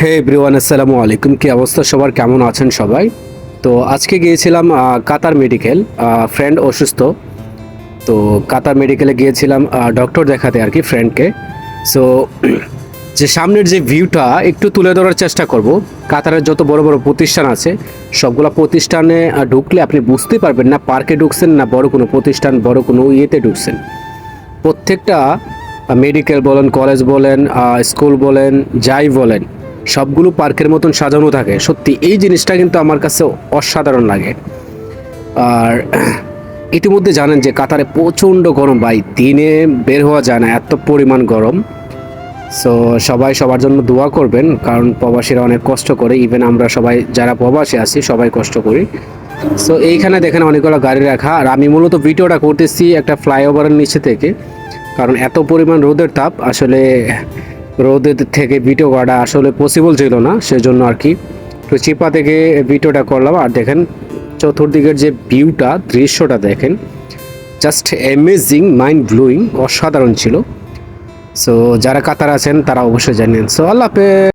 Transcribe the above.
হে everyone, আসসালামু আলাইকুম। কি অবস্থা সবার, কেমন আছেন সবাই? তো আজকে গিয়েছিলাম কাতার মেডিকেল। ফ্রেন্ড অসুস্থ, তো কাতার মেডিকেলে গিয়েছিলাম ডক্টর দেখাতে আর কি, ফ্রেন্ডকে। সো যে সামনের যে ভিউটা একটু তুলে ধরার চেষ্টা করব। কাতারের যত বড় বড় প্রতিষ্ঠান আছে সবগুলা প্রতিষ্ঠানে ঢুকলে আপনি বুঝতে পারবেন না পার্কে ঢুকছেন না বড় কোনো প্রতিষ্ঠান, বড় কোনো ইয়েতে ঢুকছেন। প্রত্যেকটা মেডিকেল বলেন, কলেজ বলেন, স্কুল বলেন, যাই বলেন, সবগুলো পার্কের মতন সাজানো থাকে। সত্যি এই জিনিসটা কিন্তু আমার কাছে অসাধারণ লাগে। আর ইতিমধ্যে জানেন যে কাতারে প্রচণ্ড গরম ভাই, দিনে বের হওয়া যায় না, এত পরিমাণ গরম। সো সবাই সবার জন্য দোয়া করবেন, কারণ প্রবাসীরা অনেক কষ্ট করে। ইভেন আমরা সবাই যারা প্রবাসী আছি সবাই কষ্ট করি। সো এইখানে দেখেন অনেকগুলো গাড়ি রাখা, আর আমি মূলত ভিডিওটা করতেছি একটা ফ্লাইওভারের নিচে থেকে, কারণ এত পরিমাণ রোদের তাপ, আসলে রোদের থেকে ভিডিও করাটা আসলে পসিবল ছিল না, সেজন্য আর কি একটু চিপা থেকে ভিডিওটা করলাম। আর দেখেন চতুর্দিকের যে ভিউটা, দৃশ্যটা দেখেন, জাস্ট অ্যামেজিং, মাইন্ড ব্লোয়িং, অসাধারণ ছিল। সো যারা কাতার আছেন তারা অবশ্যই জানেন। সো আল্লাহ হাফেজ।